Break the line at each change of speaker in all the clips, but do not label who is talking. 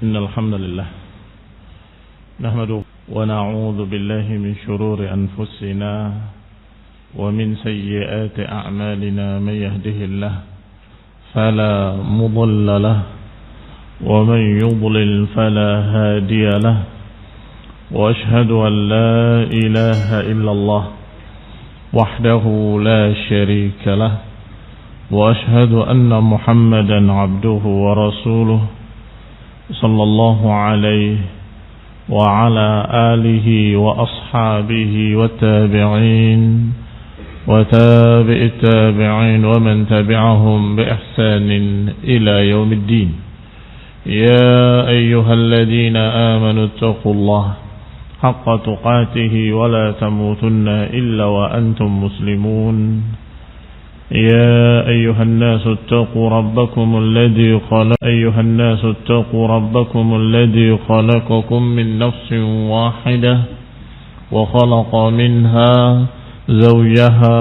إن الحمد لله نحمده ونعوذ بالله من شرور أنفسنا ومن سيئات أعمالنا. من يهده الله فلا مضل له ومن يضلل فلا هادي له وأشهد أن لا إله إلا الله وحده لا شريك له وأشهد أن محمدا عبده ورسوله صلى الله عليه وعلى آله وأصحابه والتابعين وتابع التابعين ومن تبعهم بإحسان إلى يوم الدين. يا أيها الذين آمنوا اتقوا الله حق تقاته ولا تموتن إلا وأنتم مسلمون. يا أيها الناس اتقوا ربكم الذي خلقكم من نفس واحدة وخلق منها زوجها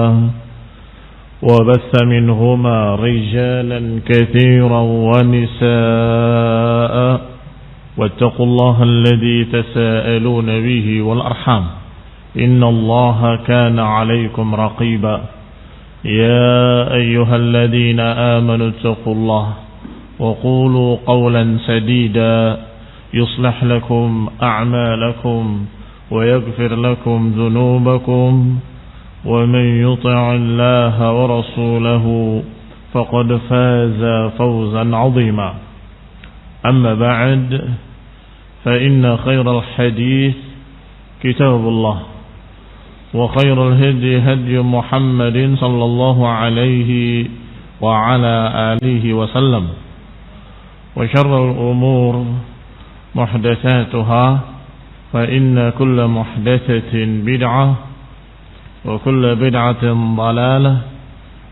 وبث منهما رجالا كثيرا ونساء واتقوا الله الذي تساءلون به والأرحام إن الله كان عليكم رقيبا. يا أيها الذين آمنوا اتقوا الله وقولوا قولا سديدا يصلح لكم أعمالكم ويغفر لكم ذنوبكم ومن يطع الله ورسوله فقد فاز فوزا عظيما. أما بعد فإن خير الحديث كتاب الله وخير الهدي هدي محمد صلى الله عليه وعلى آله وسلم وشر الأمور محدثاتها فإن كل محدثة بدعة وكل بدعة ضلالة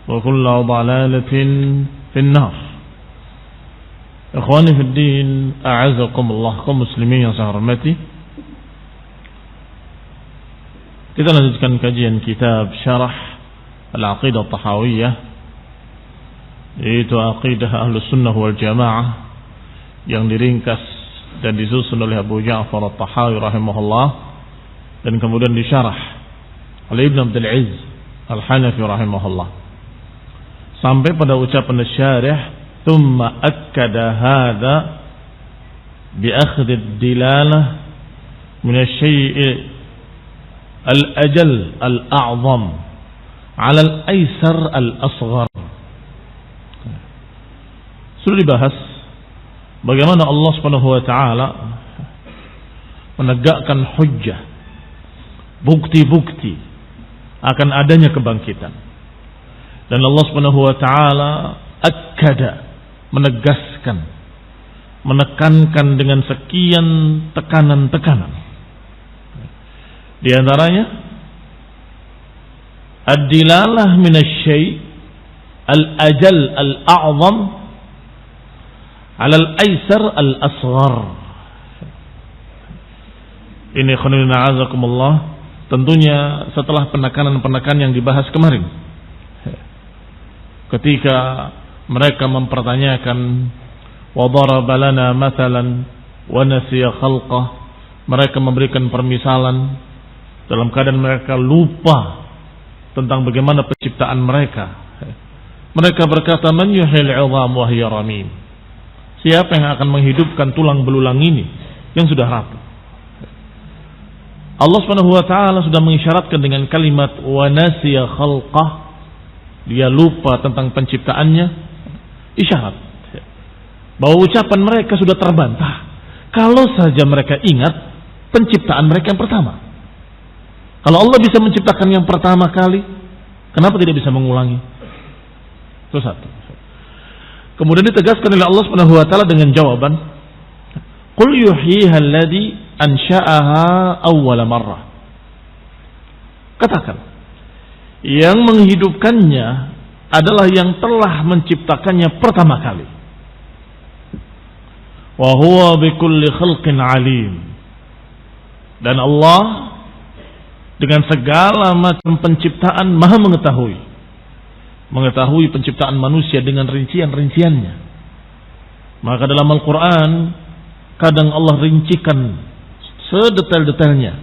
وكل ضلالة في النار. إخواني في الدين أعزكم الله kaum muslimin yang saya hormati. Kita lanjutkan kajian kitab Syarah Al-Aqidah Tahawiyah, yaitu Aqidah Ahlus Sunnah wal Jamaah yang diringkas dan disusun oleh Abu Ja'far At-Tahawi rahimahullah dan kemudian disyarah oleh Ibn Abdul Aziz Al-Hanafi rahimahullah sampai pada ucapan syarih, "Tsumma akkada hadza bi akhdhi ad-dilalah min asy-syai' al-ajal al-a'zam 'ala al-aysar al-asghar." Sudah dibahas bagaimana Allah Subhanahu wa taala menegakkan hujjah, bukti-bukti akan adanya kebangkitan. Dan Allah Subhanahu wa taala akkada, menegaskan, menekankan dengan sekian tekanan-tekanan. Di antaranya ad-dilalah minasy-syai' al-ajal al-a'zam 'ala al-aysar al-asghar. Ini khonilna azakumullah, tentunya setelah penekanan-penekanan yang dibahas kemarin. Ketika mereka mempertanyakan wa daraba lana mathalan wa nasiya khalqah, mereka memberikan permisalan dalam keadaan mereka lupa tentang bagaimana penciptaan mereka. Mereka berkata, "Man yuhyil 'idham wa hiya ramim?" Siapa yang akan menghidupkan tulang belulang ini yang sudah rapuh? Allah Subhanahu wa taala sudah mengisyaratkan dengan kalimat wa nasiya khalqah, dia lupa tentang penciptaannya. Isyarat bahwa ucapan mereka sudah terbantah kalau saja mereka ingat penciptaan mereka yang pertama. Kalau Allah bisa menciptakan yang pertama kali, kenapa tidak bisa mengulangi? Itu satu. Kemudian ditegaskan oleh Allah Subhanahu wa taala dengan jawaban, "Qul yuhyiha alladhi ansha'aha awwala marrah." Katakan, yang menghidupkannya adalah yang telah menciptakannya pertama kali. Wa huwa bikulli khalqin alim. Dan Allah dengan segala macam penciptaan maha mengetahui penciptaan manusia dengan rincian-rinciannya. Maka dalam Al-Quran kadang Allah rincikan sedetail-detailnya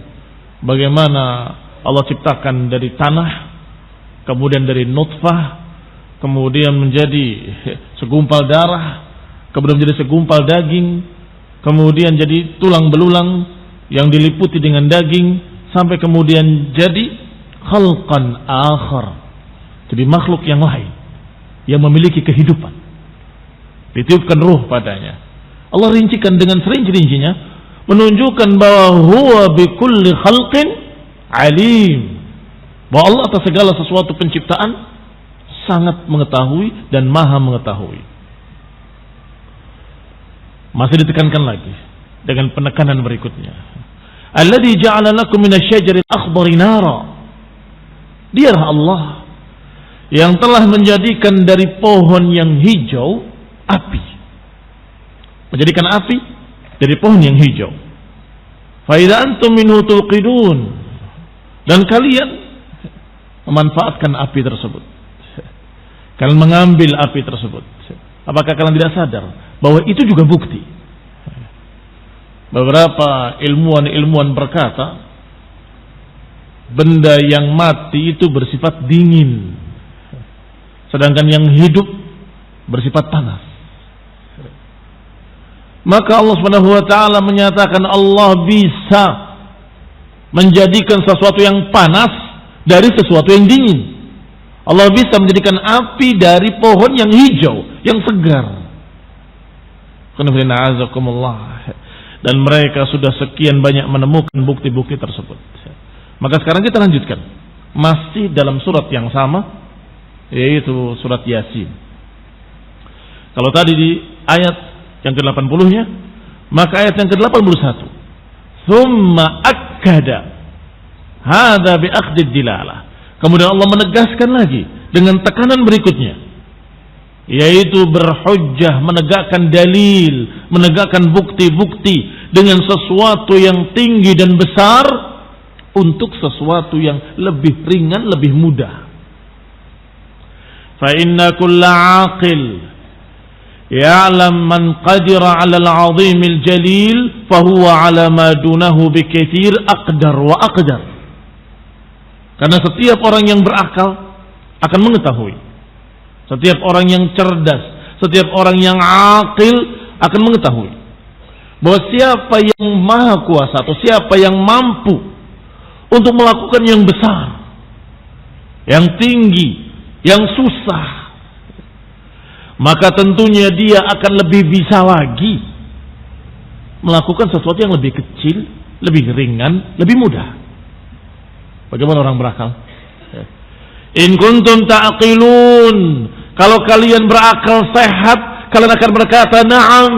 bagaimana Allah ciptakan dari tanah, kemudian dari nutfah, kemudian menjadi segumpal darah, kemudian menjadi segumpal daging, kemudian jadi tulang belulang yang diliputi dengan daging, sampai kemudian jadi khalqan akhar, jadi makhluk yang lain yang memiliki kehidupan, ditiupkan ruh padanya. Allah rincikan dengan serinci-rincinya, menunjukkan bahwa huwa bikulli khalqin alim, bahwa Allah atas segala sesuatu penciptaan sangat mengetahui dan maha mengetahui. Masih ditekankan lagi dengan penekanan berikutnya, alladzi ja'ala lakum minasy-syajaril akhdari nara, dialah Allah yang telah menjadikan dari pohon yang hijau api, menjadikan api dari pohon yang hijau. Fa idza antum minhu tuqidun, dan kalian memanfaatkan api tersebut, kalian mengambil api tersebut. Apakah kalian tidak sadar bahwa itu juga bukti? Beberapa ilmuwan berkata, benda yang mati itu bersifat dingin, sedangkan yang hidup bersifat panas. Maka Allah Subhanahu wa taala menyatakan Allah bisa menjadikan sesuatu yang panas dari sesuatu yang dingin. Allah bisa menjadikan api dari pohon yang hijau, yang segar. Dan mereka sudah sekian banyak menemukan bukti-bukti tersebut. Maka sekarang kita lanjutkan, masih dalam surat yang sama, yaitu surat Yasin. Kalau tadi di ayat yang ke-80-nya, maka ayat yang ke-81, thumma akkada hadza bi akhdid dilalah. Kemudian Allah menegaskan lagi dengan tekanan berikutnya, yaitu berhujjah, menegakkan dalil, menegakkan bukti-bukti dengan sesuatu yang tinggi dan besar untuk sesuatu yang lebih ringan, lebih mudah. Fa inna kulla aqil ya'lam man qadira 'ala al-'azimil jalil fa huwa 'ala ma dunahu bikatsir aqdar wa aqdar. Karena setiap orang yang berakal akan mengetahui, setiap orang yang cerdas, setiap orang yang aqil akan mengetahui bahwa siapa yang maha kuasa atau siapa yang mampu untuk melakukan yang besar, yang tinggi, yang susah, maka tentunya dia akan lebih bisa lagi melakukan sesuatu yang lebih kecil, lebih ringan, lebih mudah. Bagaimana orang berakal? In kuntum ta'qilun, kalau kalian berakal sehat, kalian akan berkata na'am.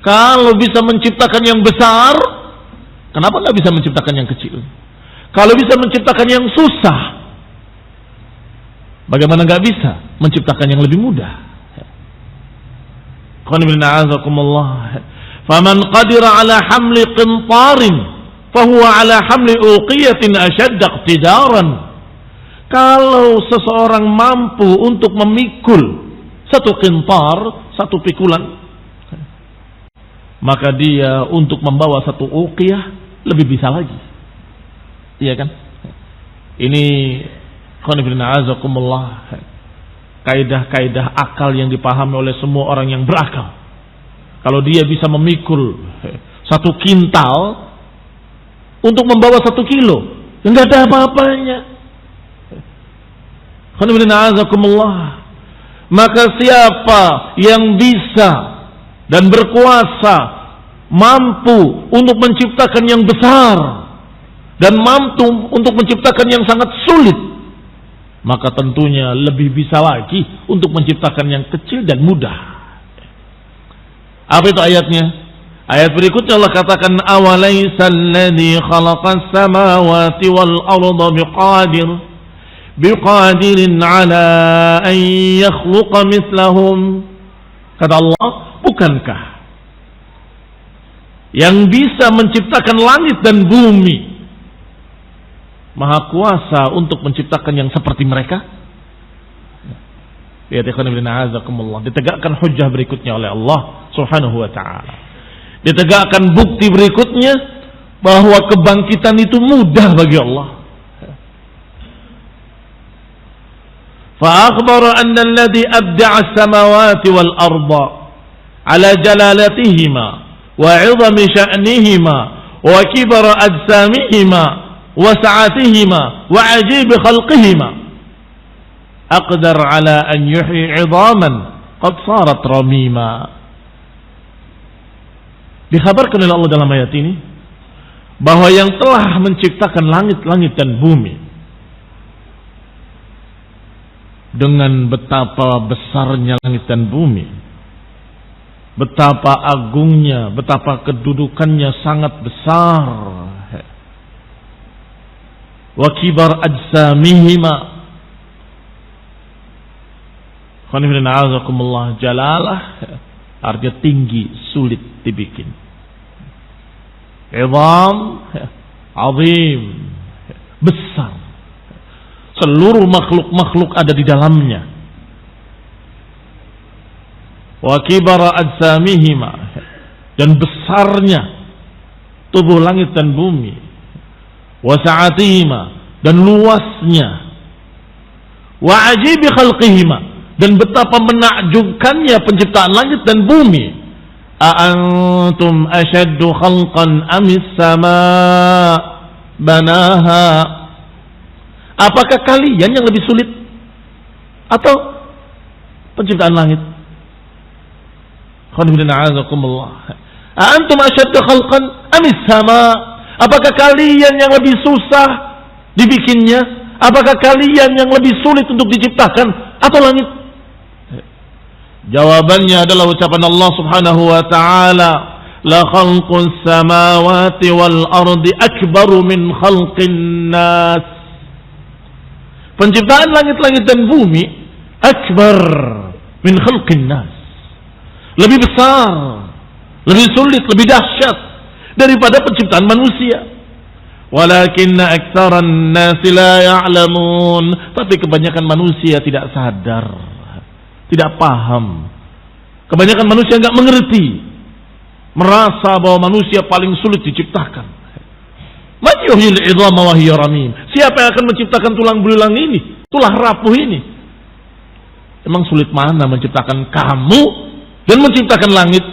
Kalau bisa menciptakan yang besar, kenapa nggak bisa menciptakan yang kecil? Kalau bisa menciptakan yang susah, bagaimana nggak bisa menciptakan yang lebih mudah? Faman qadira ala hamli qintarin fahuwa ala hamli uqiyatin ashadd iqtidaran. Kalau seseorang mampu untuk memikul satu qintar, satu pikulan, maka dia untuk membawa satu uqiyah lebih bisa lagi. Iya kan? Ini kaidah-kaidah akal yang dipahami oleh semua orang yang berakal. Kalau dia bisa memikul satu kintal untuk membawa 1 kilo, enggak ada apa-apanya. Maka siapa yang bisa dan berkuasa, mampu untuk menciptakan yang besar dan mampu untuk menciptakan yang sangat sulit, maka tentunya lebih bisa lagi untuk menciptakan yang kecil dan mudah. Apa itu ayatnya? Ayat berikutnya Allah katakan, awalaysal ladzi khalaqas samawati wal arda biqadirin ala an yakhluqa mithlahum. Kata Allah, bukankah yang bisa menciptakan langit dan bumi maha kuasa untuk menciptakan yang seperti mereka? Lihat ikhwan fillah, ditegakkan hujjah berikutnya oleh Allah Subhanahu wa taala. Ditegakkan bukti berikutnya bahwa kebangkitan itu mudah bagi Allah. Fa akhbara anna alladhi abda'a as-samawati wal arda ala jalalatihima wa 'idhami sya'nihima wa kibara ajsamihima wa sa'atihima wa 'ajib khalqihima aqdar ala an yuhyi 'idhaman qad sarat ramima. Dikhabarkan oleh Allah dalam ayat ini bahwa yang telah menciptakan langit-langit dan bumi dengan betapa besarnya langit dan bumi, betapa agungnya, betapa kedudukannya sangat besar, wa kibar ajsamihima, jalalah artinya tinggi, sulit dibikin, idham azim, besar, seluruh makhluk-makhluk ada di dalamnya, wa kibara ajsamihima, dan besarnya tubuh langit dan bumi, wa sa'atihima, dan luasnya, wa ajibi khalqihima, dan betapa menakjubkannya penciptaan langit dan bumi. A'antum ashaddu khalqan amis sama banaha. Apakah kalian yang lebih sulit atau penciptaan langit? A'antum ashaddu khalqan amis sama. Apakah kalian yang lebih susah dibikinnya? Apakah kalian yang lebih sulit untuk diciptakan atau langit? Jawabannya adalah ucapan Allah Subhanahu wa taala, la khalqus samawati wal ardi akbaru min khalqin nas. Penciptaan langit-langit dan bumi akbar min khalqin nas. Lebih besar, lebih sulit, lebih dahsyat daripada penciptaan manusia. Walakinna aktsaran nas la ya'lamun. Tapi kebanyakan manusia tidak sadar, tidak paham. Kebanyakan manusia enggak mengerti, merasa bahwa manusia paling sulit diciptakan. Man yuhyil 'idhama wa hiya ramim. Siapa yang akan menciptakan tulang belulang ini, tulang rapuh ini? Emang sulit mana menciptakan kamu dan menciptakan langit?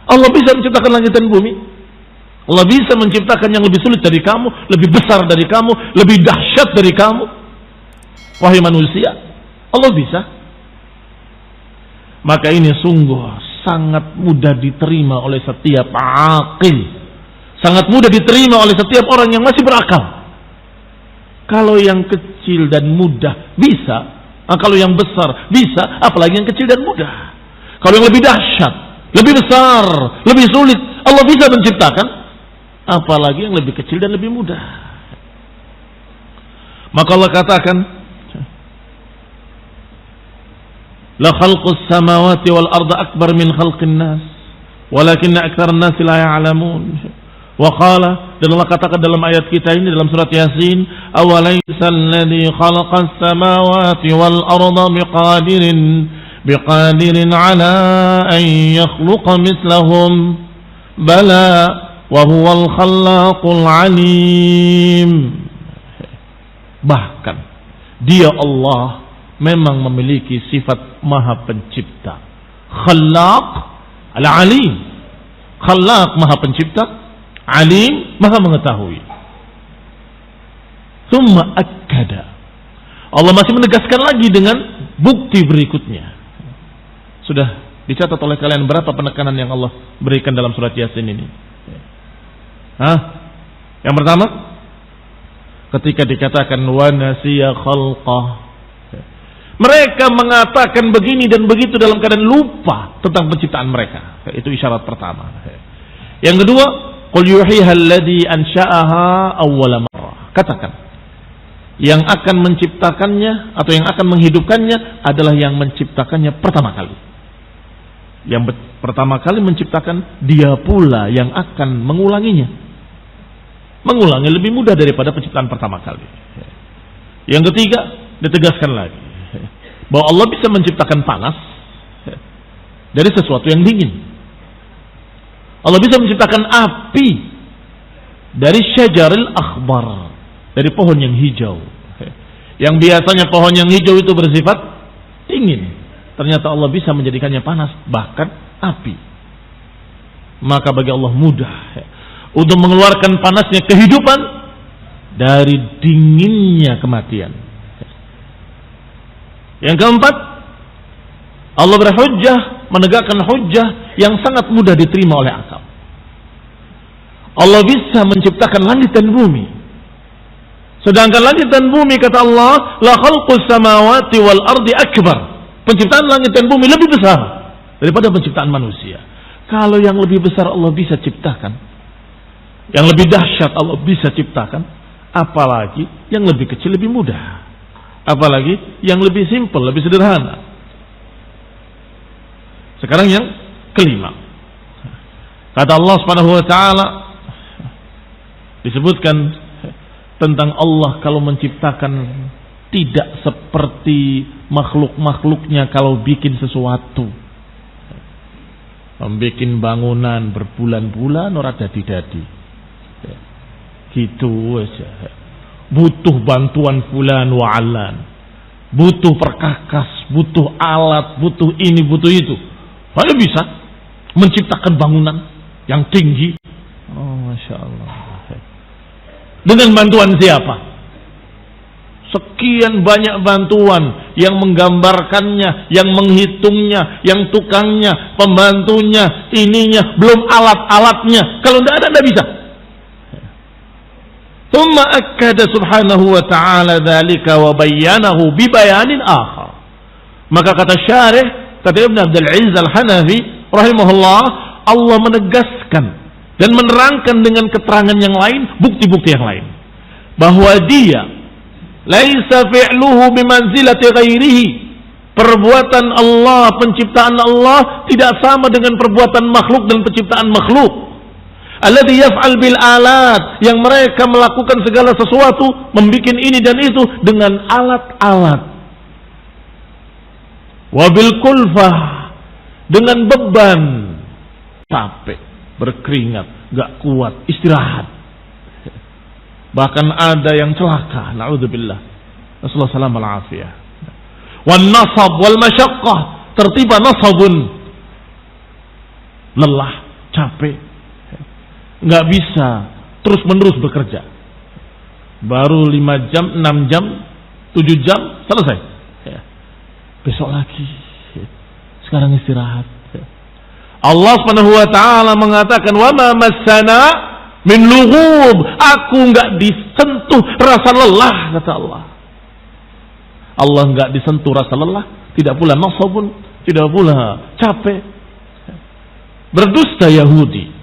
Allah bisa menciptakan langit dan bumi. Allah bisa menciptakan yang lebih sulit dari kamu, lebih besar dari kamu, lebih dahsyat dari kamu. Wahai manusia, Allah bisa. Maka ini sungguh sangat mudah diterima oleh setiap aqil, sangat mudah diterima oleh setiap orang yang masih berakal. Kalau yang kecil dan mudah bisa, kalau yang besar bisa, apalagi yang kecil dan mudah. Kalau yang lebih dahsyat, lebih besar, lebih sulit, Allah bisa menciptakan, apalagi yang lebih kecil dan lebih mudah. Maka Allah katakan, la khalqus samawati wal arda akbar min khalqin nas walakinna aktsara an-nas la ya'lamun. Wa qala, dan Allah katakan dalam ayat kita ini dalam surat Yasin, awalaysa alladhi khalaqas samawati wal arda biqadirin ala an yakhluqa mithlahum bala wa huwal khallaqul alim. Bahkan dia Allah memang memiliki sifat maha pencipta. Khallaq al-alim. Khallaq maha pencipta, alim maha mengetahui. Tsumma akkada. Allah masih menegaskan lagi dengan bukti berikutnya. Sudah dicatat oleh kalian berapa penekanan yang Allah berikan dalam surat Yasin ini? Yang pertama, ketika dikatakan wa nasiya khalqah, mereka mengatakan begini dan begitu dalam keadaan lupa tentang penciptaan mereka. Itu isyarat pertama. Yang kedua, qul yuhyiha alladhi ansha'aha awwala marrah. Katakan, yang akan menciptakannya atau yang akan menghidupkannya adalah yang menciptakannya pertama kali. Yang pertama kali menciptakan, dia pula yang akan mengulanginya. Mengulangi lebih mudah daripada penciptaan pertama kali. Yang ketiga, ditegaskan lagi bahwa Allah bisa menciptakan panas dari sesuatu yang dingin. Allah bisa menciptakan api dari syajaril akhbar, dari pohon yang hijau. Yang biasanya pohon yang hijau itu bersifat dingin, ternyata Allah bisa menjadikannya panas, bahkan api. Maka bagi Allah mudah untuk mengeluarkan panasnya kehidupan dari dinginnya kematian. Yang keempat, Allah berhujjah, menegakkan hujjah yang sangat mudah diterima oleh akal. Allah bisa menciptakan langit dan bumi. Sedangkan langit dan bumi, kata Allah, la khalqus samawati wal ardi akbar. Penciptaan langit dan bumi lebih besar daripada penciptaan manusia. Kalau yang lebih besar Allah bisa ciptakan, yang lebih dahsyat Allah bisa ciptakan, apalagi yang lebih kecil lebih mudah, apalagi yang lebih simpel, lebih sederhana. Sekarang yang kelima, kata Allah Subhanahu wa taala, disebutkan tentang Allah kalau menciptakan tidak seperti makhluk-makhluknya kalau bikin sesuatu. Membikin bangunan berbulan-bulan ora dadi-dadi. Gitu aja. Butuh bantuan fulan wa alan. Butuh perkakas, butuh alat, butuh ini, butuh itu. Padahal bisa menciptakan bangunan yang tinggi. Oh, Masya Allah. Dengan bantuan siapa? Sekian banyak bantuan yang menggambarkannya, yang menghitungnya, yang tukangnya, pembantunya, ininya, belum alat-alatnya. Kalau tidak ada, tidak bisa. Thumma akkada subhanahu wa ta'ala dhalika wa bayyanahu bibayanin akhar. Maka kata syarih, kata Ibn Abdul Aziz Al-Hanafi rahimahullah, Allah menegaskan dan menerangkan dengan keterangan yang lain, bukti-bukti yang lain, bahwa dia laisa fi'luhu bimanzilati ghairihi. Perbuatan Allah, penciptaan Allah tidak sama dengan perbuatan makhluk dan penciptaan makhluk. Alladhi yaf'al bil alat, yang mereka melakukan segala sesuatu, membikin ini dan itu dengan alat-alat. Wabil kulfah, dengan beban, capek, berkeringat, gak kuat, istirahat. Bahkan ada yang celaka, na'udzubillah. Rasulullah sallallahu alaihi wasallam. Wan nasab wal masyaqqah, tertiba nasabun, lelah, capek, nggak bisa terus menerus bekerja. Baru 5 jam, 6 jam, 7 jam selesai. Besok lagi. Sekarang istirahat. Allah Subhanahu wa taala mengatakan, "Wa ma massana min lughub." Aku enggak disentuh rasa lelah, kata Allah. Allah enggak disentuh rasa lelah, tidak pula nasabun, tidak pula capek. Berdusta Yahudi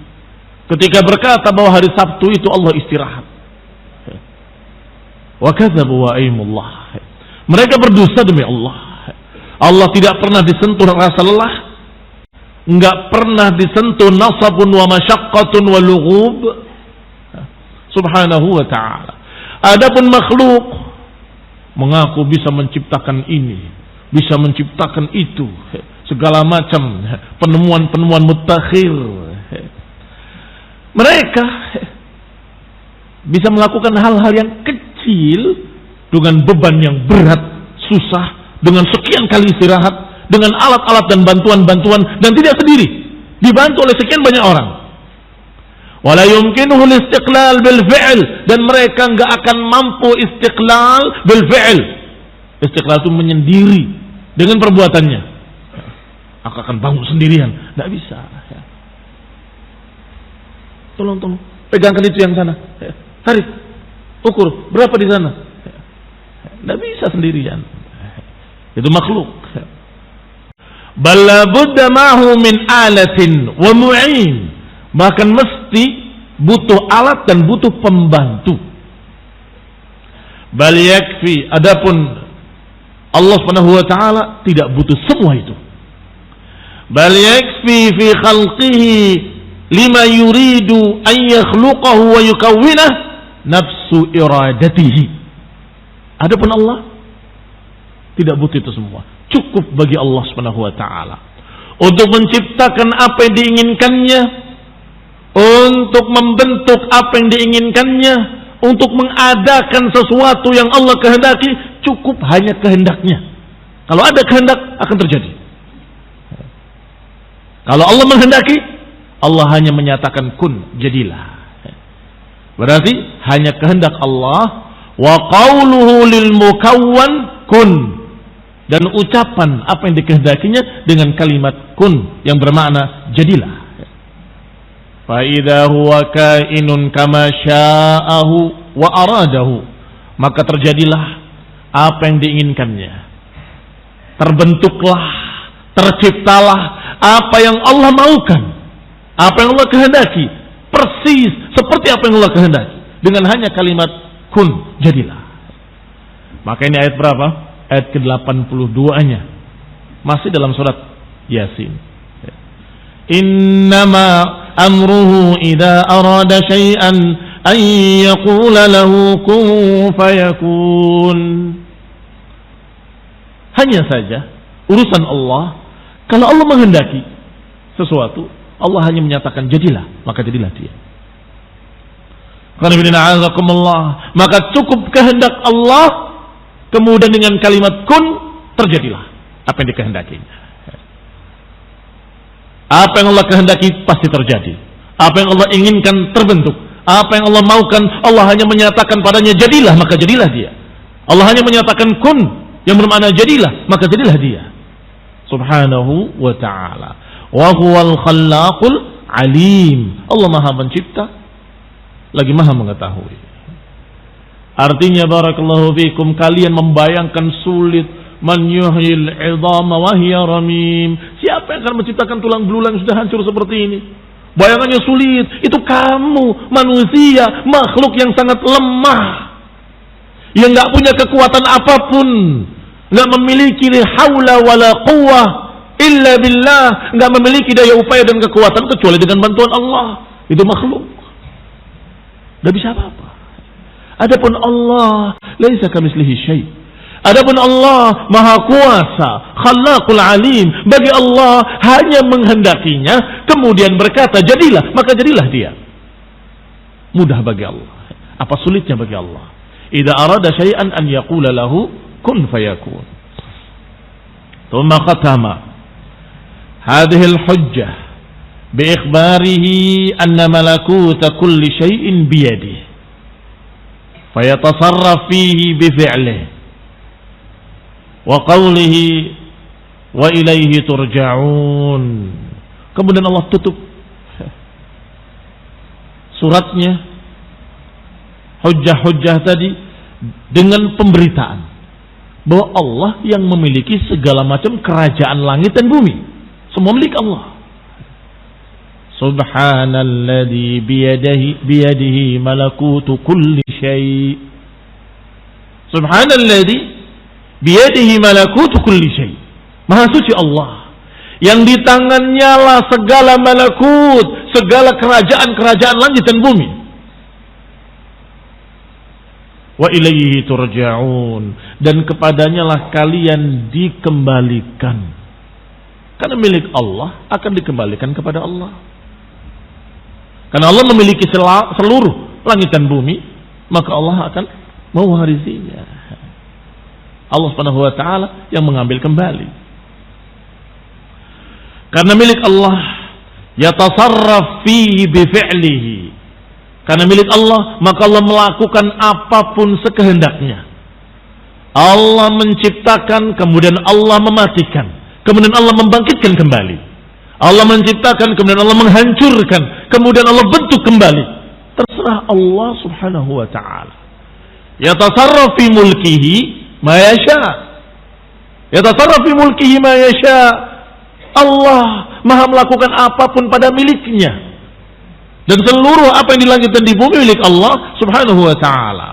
ketika berkata bahwa hari Sabtu itu Allah istirahat. Wa kadzabu wa aimullah. Mereka berdusta demi Allah. Allah tidak pernah disentuh rasa lelah, enggak pernah disentuh nasabun wa masyaqqatun wa lughub. Subhanahu wa ta'ala. Adapun makhluk mengaku bisa menciptakan ini, bisa menciptakan itu, segala macam penemuan-penemuan mutakhir. Mereka bisa melakukan hal-hal yang kecil dengan beban yang berat, susah, dengan sekian kali istirahat, dengan alat-alat dan bantuan-bantuan, dan tidak sendiri, dibantu oleh sekian banyak orang. Wala yumkinuhu al-istiqlal bil fi'l, dan mereka enggak akan mampu istiqlal bil fi'l. Istiqlal itu menyendiri dengan perbuatannya. Aku akan bangun sendirian, enggak bisa. Tolong, pegangkan itu yang sana. Tarik, ukur, berapa di sana? Enggak bisa sendirian. Itu makhluk. Bal la budda ma'hu min alatin wa mu'in. Bahkan mesti butuh alat dan butuh pembantu. Bal yakfi, adapun Allah Subhanahu wa taala tidak butuh semua itu. Bal yakfi fi khalqihi lima yuridu an yakhluqahu wa yukawwinah nafsu iradatihi. Adapun Allah tidak butuh itu semua. Cukup bagi Allah Subhanahu wa taala untuk menciptakan apa yang diinginkannya untuk membentuk apa yang diinginkannya, untuk mengadakan sesuatu yang Allah kehendaki, cukup hanya kehendaknya. Kalau ada kehendak akan terjadi. Kalau Allah menghendaki, Allah hanya menyatakan kun, jadilah. Berarti hanya kehendak Allah. Wa qauluhu lil mukawwan kun, dan ucapan apa yang dikehendakinya dengan kalimat kun yang bermakna jadilah. Fa idza huwa kainun kama sya'ahu wa aradahu, maka terjadilah apa yang diinginkannya. Terbentuklah, terciptalah apa yang Allah maukan, apa yang Allah kehendaki, persis seperti apa yang Allah kehendaki dengan hanya kalimat kun, jadilah. Maka ini ayat berapa? Ayat ke-82-nya. Masih dalam surat Yasin. Innama amruhu idza arada syai'an an yaqula lahu kun fayakun. Hanya saja urusan Allah, kalau Allah menghendaki sesuatu, Allah hanya menyatakan jadilah, maka jadilah dia. Maka cukup kehendak Allah, kemudian dengan kalimat kun, terjadilah apa yang dikehendakinya. Apa yang Allah kehendaki pasti terjadi. Apa yang Allah inginkan terbentuk. Apa yang Allah maukan, Allah hanya menyatakan padanya jadilah, maka jadilah dia. Allah hanya menyatakan kun, yang bermakna jadilah, maka jadilah dia. Subhanahu wa ta'ala. Wa huwal khallaqul alim. Allah Maha Pencipta, lagi Maha mengetahui. Artinya barakallahu fikum, kalian membayangkan sulit, man yuhyil 'idhama wa hiya ramim. Siapa yang akan menciptakan tulang belulang yang sudah hancur seperti ini? Bayangannya sulit. Itu kamu, manusia, makhluk yang sangat lemah, yang enggak punya kekuatan apapun, enggak memiliki haula wala quwwah illa billah, enggak memiliki daya upaya dan kekuatan kecuali dengan bantuan Allah. Itu makhluk. Tidak bisa apa-apa. Adapun Allah, laisa kamitslihi syai'. Adapun Allah Maha Kuasa, Khallaqul Alim. Bagi Allah hanya menghendakinya, kemudian berkata jadilah, maka jadilah dia. Mudah bagi Allah. Apa sulitnya bagi Allah? Idza arada syai'an an yaqula lahu kun fayakun. Tsumma khatama hadhihi al-hujjah بإخباره أن ملكوت كل شيء بيده فيتصرف فيه بفعله وقوله وإليه ترجعون. Kemudian Allah tutup suratnya, hujjah-hujjah tadi, dengan pemberitaan bahwa Allah yang memiliki segala macam kerajaan langit dan bumi, semua milik Allah. Subhanalladzi biyadihi malakutu kulli syai'. Subhanalladzi biyadihi malakutu kulli syai'. Maha suci Allah yang di tangannya lah segala malakut, segala kerajaan-kerajaan langit dan bumi. Wa ilaihi turja'un, dan kepadanya lah kalian dikembalikan. Karena milik Allah akan dikembalikan kepada Allah. Karena Allah memiliki seluruh langit dan bumi, maka Allah akan mewarisinya. Allah Subhanahu wa ta'ala yang mengambil kembali. Karena milik Allah, yatasarraf fihi bifi'lihi. Karena milik Allah, maka Allah melakukan apapun sekehendaknya. Allah menciptakan, kemudian Allah mematikan, kemudian Allah membangkitkan kembali. Allah menciptakan, kemudian Allah menghancurkan, kemudian Allah bentuk kembali. Terserah Allah Subhanahu wa ta'ala. Yatasarraf fi mulkihi ma yasha. Yatasarraf fi mulkihi ma yasha. Allah Maha melakukan apapun pada miliknya. Dan seluruh apa yang di langit dan di bumi milik Allah Subhanahu wa ta'ala.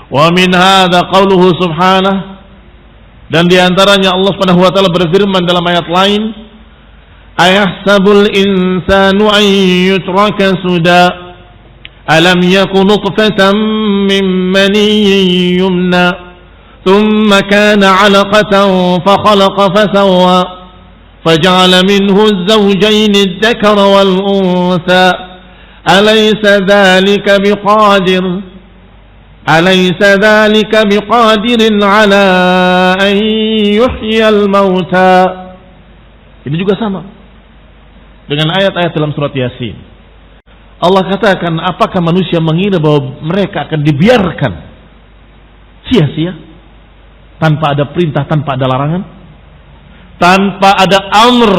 Wa min hadza qauluhu subhanahu, dan di antaranya Allah Subhanahu wa ta'ala berfirman dalam ayat lain, ayahsabul insanu an yutraka suda alam yakun nutfatan min maniyyin yumna thumma kana 'alaqatan fa khalaqa fa sawwa faj'ala minhu az-zawjayn adh-dhakara wal untha Alaysa dzalika biqadirin ala an yuhyiyal mauta. Ini juga sama dengan ayat-ayat dalam surat Yasin. Allah katakan, apakah manusia mengira bahwa mereka akan dibiarkan sia-sia tanpa ada perintah, tanpa ada larangan, tanpa ada amr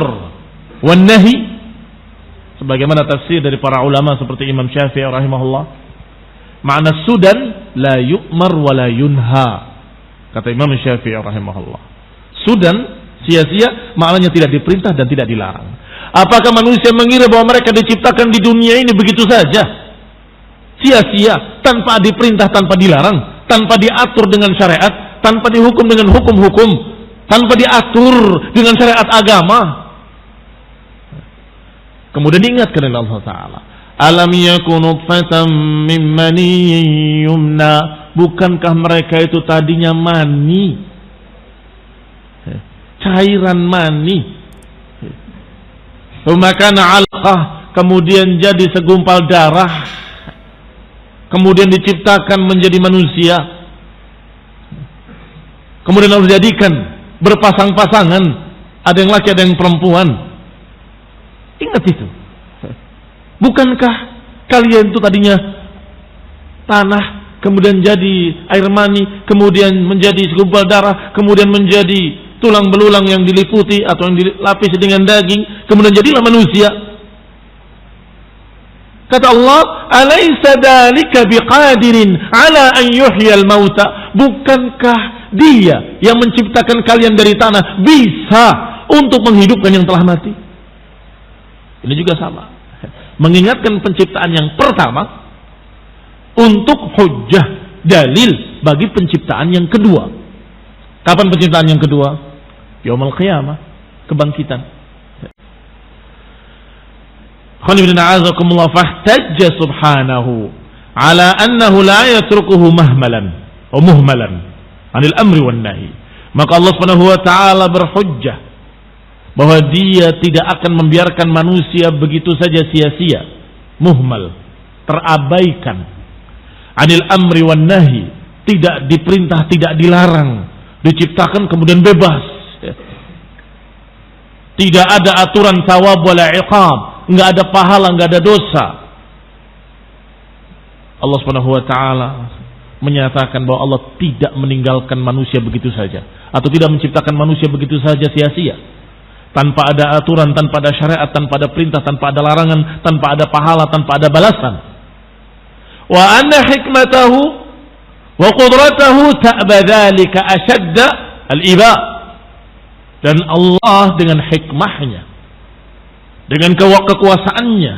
wan nahi, sebagaimana tafsir dari para ulama seperti Imam Syafi'i rahimahullah. Makna sudan la yu'mar wa la yunha, kata Imam Syafi'i rahimahullah. Sudan, sia-sia, maknanya tidak diperintah dan tidak dilarang. Apakah manusia mengira bahwa mereka diciptakan di dunia ini begitu saja, sia-sia, tanpa diperintah, tanpa dilarang, tanpa diatur dengan syariat, tanpa dihukum dengan hukum-hukum, tanpa diatur dengan syariat agama? Kemudian diingatkan oleh Allah Ta'ala, alam yakun nutfatan min maniyyin yumna, bukankah mereka itu tadinya mani, cairan mani, makana alaqah, kemudian jadi segumpal darah, kemudian diciptakan menjadi manusia, kemudian Allah jadikan berpasang-pasangan, ada yang laki ada yang perempuan. Ingat itu. Bukankah kalian itu tadinya tanah, kemudian jadi air mani, kemudian menjadi segumpal darah, kemudian menjadi tulang belulang yang diliputi atau yang dilapisi dengan daging, kemudian jadilah manusia. Kata Allah, alaysa dzalika biqadirin ala an yuhyiyal mauta, bukankah Dia yang menciptakan kalian dari tanah bisa untuk menghidupkan yang telah mati? Ini juga sama, mengingatkan penciptaan yang pertama untuk hujjah, dalil bagi penciptaan yang kedua. Kapan penciptaan yang kedua? Yaumul qiyamah, kebangkitan. Fahtajja subhanahu ala annahu la yatrukuhu mahmalan wa muhmalan anil amri wan nahi. Maka Allah Subhanahu wa taala berhujjah bahwa Dia tidak akan membiarkan manusia begitu saja sia-sia, muhmal, terabaikan, anil amri wan nahi, tidak diperintah, tidak dilarang, diciptakan kemudian bebas. Tidak ada aturan thawab wala iqab, enggak ada pahala, enggak ada dosa. Allah Subhanahu wa taala menyatakan bahwa Allah tidak meninggalkan manusia begitu saja, atau tidak menciptakan manusia begitu saja sia-sia, tanpa ada aturan, tanpa ada syariat, tanpa ada perintah, tanpa ada larangan, tanpa ada pahala, tanpa ada balasan. Wa anna hikmatahu wa qudratahu ta'ba dzalika ashadda al-iba. Dan Allah dengan hikmahnya, dengan kekuasaannya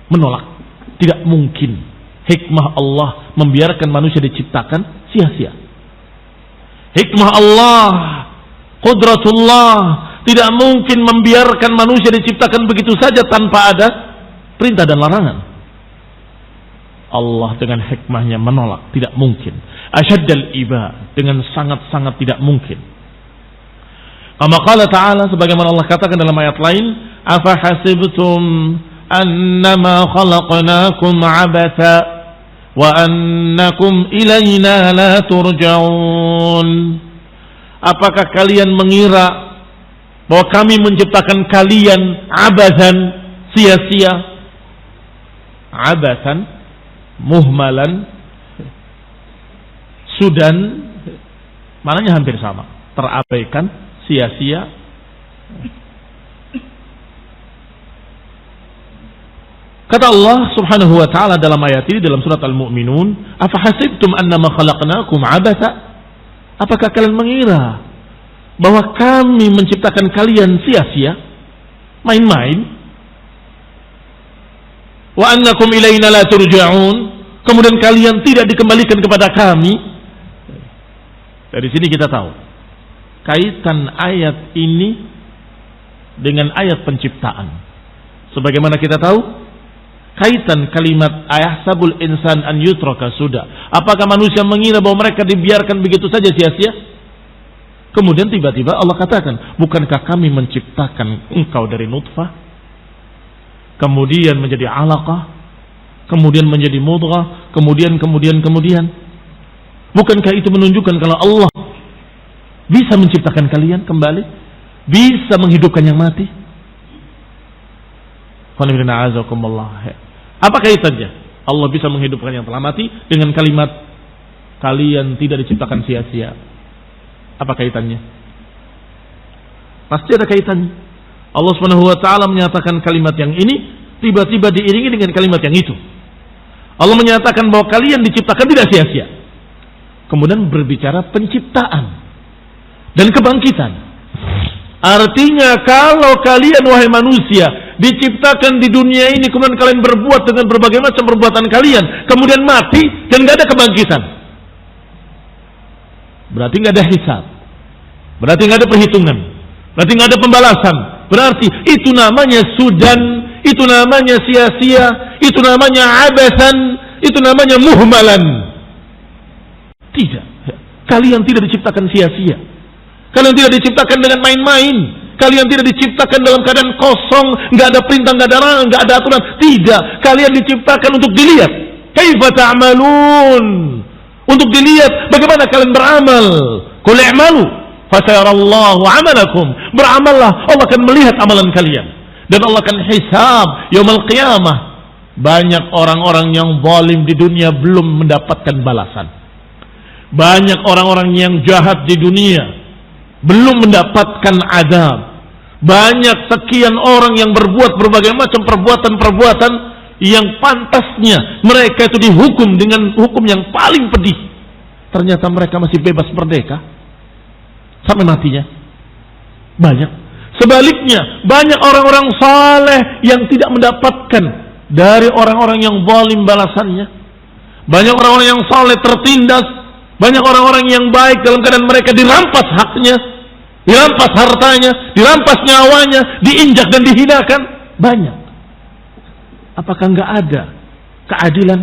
menolak. Tidak mungkin hikmah Allah membiarkan manusia diciptakan sia-sia. Hikmah Allah, qudratullah, tidak mungkin membiarkan manusia diciptakan begitu saja tanpa ada perintah dan larangan. Allah dengan hikmahnya menolak, tidak mungkin. Asyaddal iba, dengan sangat-sangat tidak mungkin. Kama qala ta'ala, sebagaimana Allah katakan dalam ayat lain, afa hasibtum annama khalaqnakum abatha wa annakum ilayna la turja'un. Apakah kalian mengira bahwa kami menciptakan kalian abathan, sia-sia, abathan, muhmalan, sudan, maknanya hampir sama, terabaikan, sia-sia. Kata Allah Subhanahu wa taala dalam ayat ini dalam surat Al-Mu'minun, afa hasibtum annama khalaqnakum abatha? Apakah kalian mengira bahwa kami menciptakan kalian sia-sia, main-main? Wa annakum ilaina la turja'un, kemudian kalian tidak dikembalikan kepada kami. Dari sini kita tahu kaitan ayat ini dengan ayat penciptaan. Sebagaimana kita tahu kaitan kalimat ayahsabul insan an yutraka sudah. Apakah manusia mengira bahwa mereka dibiarkan begitu saja sia-sia? Kemudian tiba-tiba Allah katakan, bukankah kami menciptakan engkau dari nutfah, kemudian menjadi alaqah, kemudian menjadi mudghah, kemudian. Bukankah itu menunjukkan kalau Allah bisa menciptakan kalian kembali, bisa menghidupkan yang mati? Apa kaitannya Allah bisa menghidupkan yang telah mati dengan kalimat kalian tidak diciptakan sia-sia? Apa kaitannya? Pasti ada kaitannya. Allah Subhanahu wa taala menyatakan kalimat yang ini tiba-tiba diiringi dengan kalimat yang itu. Allah menyatakan bahwa kalian diciptakan tidak sia-sia. Kemudian berbicara penciptaan dan kebangkitan. Artinya kalau kalian wahai manusia diciptakan di dunia ini, kemudian kalian berbuat dengan berbagai macam perbuatan kalian, kemudian mati dan gak ada kebangkitan, berarti gak ada hisab, berarti gak ada perhitungan, berarti gak ada pembalasan, berarti itu namanya sudan, itu namanya sia-sia, itu namanya abasan, itu namanya muhmalan. Tidak, kalian tidak diciptakan sia-sia, kalian tidak diciptakan dengan main-main. Kalian tidak diciptakan dalam keadaan kosong, nggak ada perintah, nggak ada aturan. Tidak, kalian diciptakan untuk dilihat. Kaifa ta'malun? Untuk dilihat bagaimana kalian beramal. Qul i'malu fasayarallahu 'amalakum. Beramallah, Allah akan melihat amalan kalian dan Allah akan hisab yaumul qiyamah. Banyak orang-orang yang zalim di dunia belum mendapatkan balasan. Banyak orang-orang yang jahat di dunia belum mendapatkan adab. Banyak sekian orang yang berbuat berbagai macam perbuatan-perbuatan yang pantasnya mereka itu dihukum dengan hukum yang paling pedih. Ternyata mereka masih bebas merdeka sampai matinya. Banyak. Sebaliknya, banyak orang-orang saleh yang tidak mendapatkan dari orang-orang yang zalim balasannya. Banyak orang-orang yang saleh tertindas. Banyak orang-orang yang baik dalam keadaan mereka dirampas haknya, dirampas hartanya, dirampas nyawanya, diinjak dan dihinakan. Banyak. Apakah enggak ada keadilan?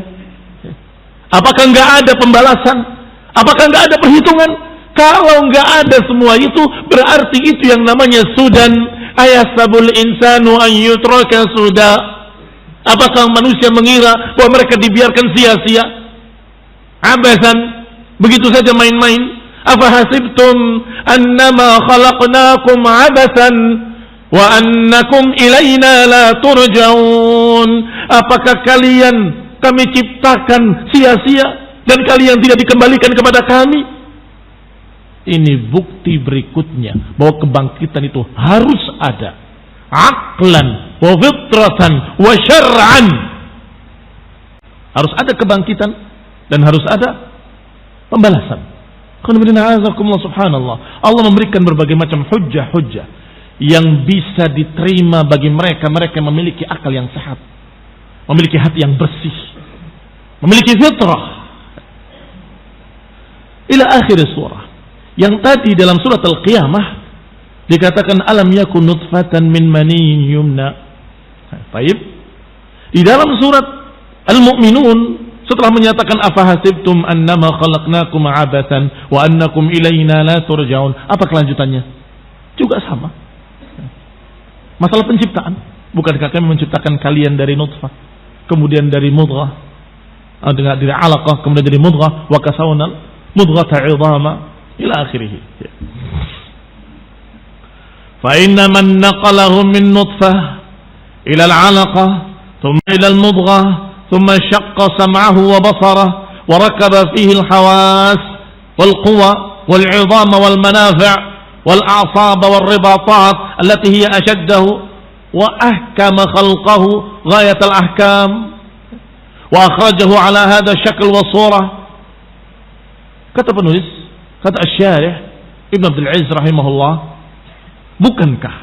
Apakah enggak ada pembalasan? Apakah enggak ada perhitungan? Kalau enggak ada semua itu, berarti itu yang namanya sudan. Ayasabul insanu an yutraka suda. Apakah manusia mengira bahwa mereka dibiarkan sia-sia? Abasan, begitu saja main-main. Afahasibtum annama khalaqnakum abasan wa annakum ilaina la turja'un. Apakah kalian kami ciptakan sia-sia dan kalian tidak dikembalikan kepada kami? Ini bukti berikutnya bahwa kebangkitan itu harus ada, aqlan wa fitratan wa syar'an. Harus ada kebangkitan dan harus ada pembalasan. Subhanallah, Allah memberikan berbagai macam hujjah-hujjah yang bisa diterima bagi mereka yang memiliki akal yang sehat, memiliki hati yang bersih, memiliki fitrah. Ila akhir surah. Yang tadi dalam surat Al-Qiyamah dikatakan alam yakun nutfatan min maniyyin yumna. Baik. Di dalam surat Al-Mu'minun setelah menyatakan afahasibtum annama khalaqnakum abathan wa annakum ilaina la turja'un, apa kelanjutannya? Juga sama. Masalah penciptaan. Bukankah kami menciptakan kalian dari nutfah, kemudian dari mudghah, dari alaqah, kemudian dari mudghah, wa kasawnal mudghata 'idhama ila akhirih. Fa inna man naqalahu min nutfah ila al-'alaqah thumma ila al-mudghah ثم شق سمعه وبصره وركب فيه الحواس والقوى والعظام والمنافع والأعصاب والرباطات التي هي أشده وأحكم خلقه غاية الأحكام وأخرجه على هذا الشكل والصورة. Kata penulis, kata Asy-Syarih Ibn Abdul Aziz rahimahullah, bukankah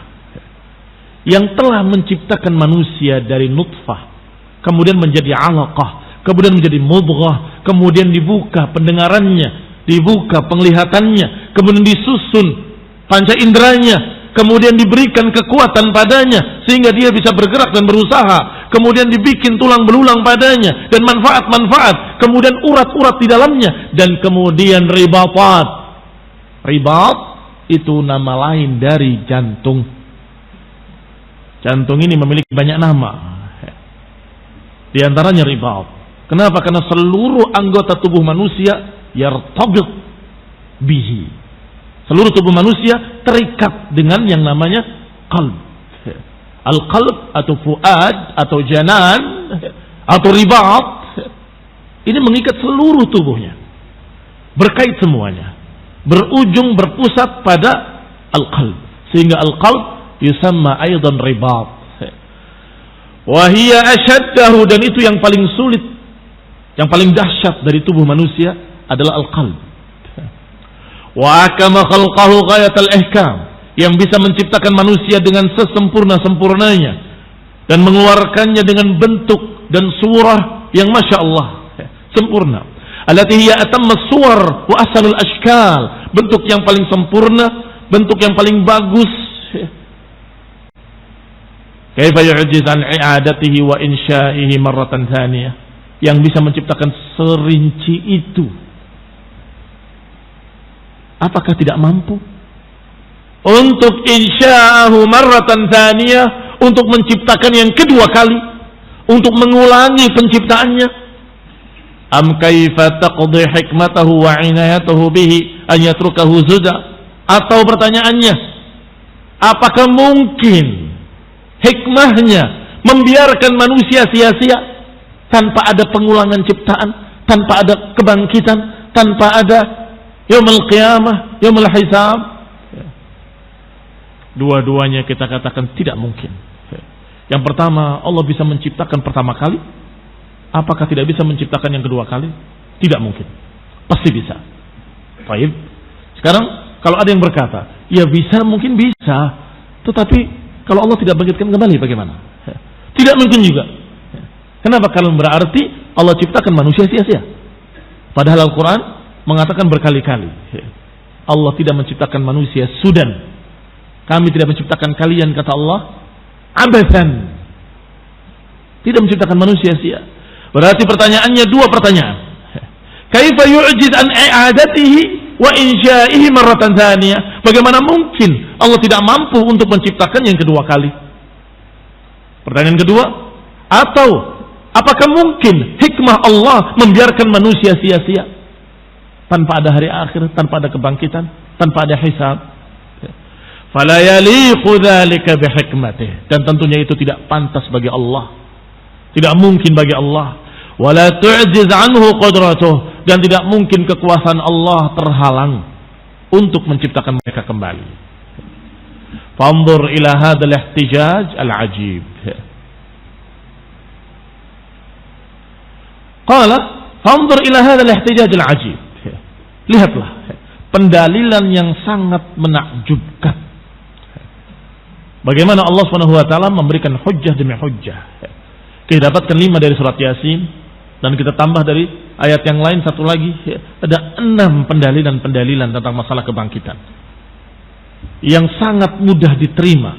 yang telah menciptakan manusia dari nutfah, kemudian menjadi alaqah, kemudian menjadi mudghah, kemudian dibuka pendengarannya, dibuka penglihatannya, kemudian disusun panca inderanya, kemudian diberikan kekuatan padanya sehingga dia bisa bergerak dan berusaha, kemudian dibikin tulang belulang padanya dan manfaat-manfaat, kemudian urat-urat di dalamnya, dan kemudian ribatat. Ribat itu nama lain dari jantung. Jantung ini memiliki banyak nama. Di antaranya ribat. Kenapa? Karena seluruh anggota tubuh manusia yartabit bihi. Seluruh tubuh manusia terikat dengan yang namanya qalb. Al-qalb atau fuad atau janan atau ribat. Ini mengikat seluruh tubuhnya. Berkait semuanya. Berujung berpusat pada al-qalb. Sehingga al-qalb yusamma aidan ribat. Wahia ashaddahu, dan itu yang paling sulit, yang paling dahsyat dari tubuh manusia adalah al-qalb. Wa akama khalqahu ghayatal ihkam, yang bisa menciptakan manusia dengan sesempurna-sempurnanya dan mengeluarkannya dengan bentuk dan surah yang masya Allah sempurna. Allati hiya atammas suwar wa ahsanul ashkal, bentuk yang paling sempurna, bentuk yang paling bagus. Kaifa yu'jiz an i'adatihi wa insya'ihi marratan tsaniyah, yang bisa menciptakan serinci itu. Apakah tidak mampu untuk insya'ahu marratan tsaniyah, untuk menciptakan yang kedua kali, untuk mengulangi penciptaannya? Am kaifa taqdi hikmatahu wa inayatahu bihi an yatrukahu zuda? Atau pertanyaannya, apakah mungkin hikmahnya membiarkan manusia sia-sia tanpa ada pengulangan ciptaan, tanpa ada kebangkitan, tanpa ada yaumul qiyamah, yaumul hisab? Dua-duanya kita katakan tidak mungkin. Yang pertama, Allah bisa menciptakan pertama kali. Apakah tidak bisa menciptakan yang kedua kali? Tidak mungkin. Pasti bisa. Baik. Sekarang kalau ada yang berkata, ya bisa, mungkin bisa, tetapi kalau Allah tidak bangkitkan kembali bagaimana? Tidak mungkin juga. Kenapa? Kalau berarti Allah ciptakan manusia sia-sia. Padahal Al-Quran mengatakan berkali-kali, Allah tidak menciptakan manusia sudan. Kami tidak menciptakan kalian, kata Allah, abathan. Tidak menciptakan manusia sia. Berarti pertanyaannya dua pertanyaan. Kaifa yu'jiz an i'adatihi wa insya'ihi marratan tsaniyah? Bagaimana mungkin Allah tidak mampu untuk menciptakan yang kedua kali? Pertanyaan kedua, atau apakah mungkin hikmah Allah membiarkan manusia sia-sia tanpa ada hari akhir, tanpa ada kebangkitan, tanpa ada hisab? Fala yaliqu dzalika bihikmatih, dan tentunya itu tidak pantas bagi Allah, tidak mungkin bagi Allah. Wala tu'jiz anhu qudratuh, dan tidak mungkin kekuasaan Allah terhalang untuk menciptakan mereka kembali. Fanzur ila hadzal ihtijaj al-ajib. Qala fanzur ila hadzal ihtijaj al-ajib. Lihatlah pendalilan yang sangat menakjubkan. Bagaimana Allah Subhanahu wa taala memberikan hujjah demi hujjah. Kita dapatkan 5 dari surat Yasin, dan kita tambah dari ayat yang lain satu lagi. Ada 6 pendalilan-pendalilan tentang masalah kebangkitan yang sangat mudah diterima.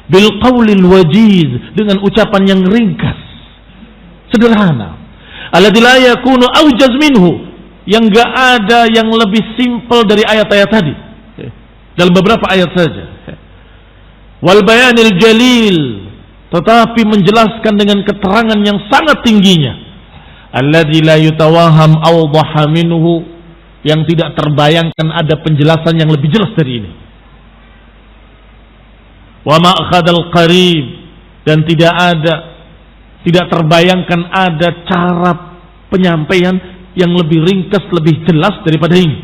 Bil qaulil wajiz, dengan ucapan yang ringkas, sederhana. Alladzi la yakunu aujaz minhu, yang enggak ada yang lebih simpel dari ayat-ayat tadi. Dalam beberapa ayat saja. Wal bayanil jalil, tetapi menjelaskan dengan keterangan yang sangat tingginya. Alladzi la yutawaham awdaha minhu, yang tidak terbayangkan ada penjelasan yang lebih jelas dari ini. Wa ma'khadal qarib, dan tidak terbayangkan ada cara penyampaian yang lebih ringkas, lebih jelas daripada ini.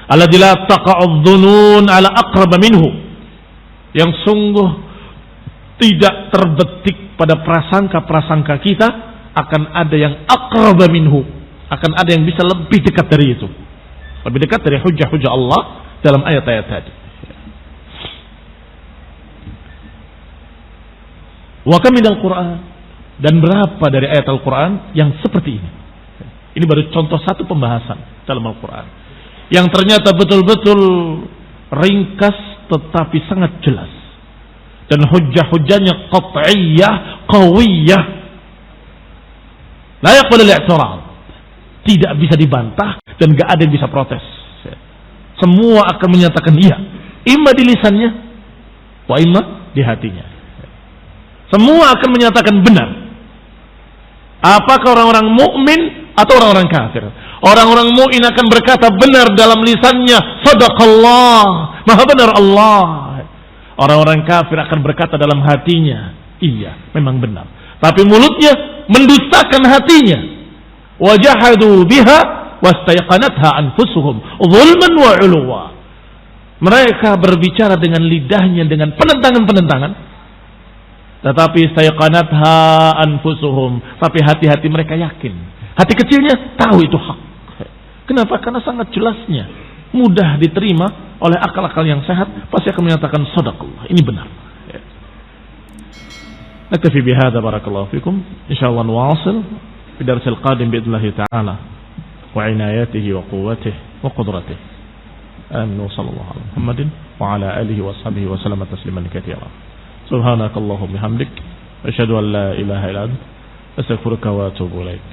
Alladzi la taqa'udz dzunun ala aqrab minhu, yang sungguh tidak terbetik pada prasangka-prasangka kita akan ada yang aqraba minhu, akan ada yang bisa lebih dekat dari itu, lebih dekat dari hujjah-hujjah Allah dalam ayat-ayat tadi. Wa kam minal Qur'an, dan berapa dari ayat Al-Quran yang seperti ini. Ini baru contoh satu pembahasan dalam Al-Quran yang ternyata betul-betul ringkas tetapi sangat jelas, dan hujjah-hujjahnya qat'iyyah, qawiyah, la yaqbalu al-i'tirad, tidak bisa dibantah dan gak ada yang bisa protes. Semua akan menyatakan iya, imma di lisannya wa imma di hatinya. Semua akan menyatakan benar. Apakah orang-orang mukmin atau orang-orang kafir? Orang-orang mukmin akan berkata benar dalam lisannya, sadaqallah, maha benar Allah. Orang-orang kafir akan berkata dalam hatinya, iya, memang benar. Tapi mulutnya mendustakan hatinya. Wajahadu biha wastayqanatha anfusuhum zulman wa 'uluwa. Mereka berbicara dengan lidahnya dengan penentangan-penentangan, tetapi istayqanatha anfusuhum, tapi hati-hati mereka yakin. Hati kecilnya tahu itu hak. Kenapa? Karena sangat jelasnya, mudah diterima oleh akal-akal yang sehat, pasti akan menyatakan sadaqallah, ini benar. Naktafi bihadza, barakallahu fikum. Insyaallah nuwasil fi darsil qadim biidznillah ta'ala wa inayatihi wa quwwatihi wa qudratihi. Amin wa sallallahu ala Muhammadin wa ala alihi wa sahbihi wa sallama tasliman katsiran. Subhanakallahumma bihamdik asyhadu an la ilaha illa anta astaghfiruka wa atubu ilaik.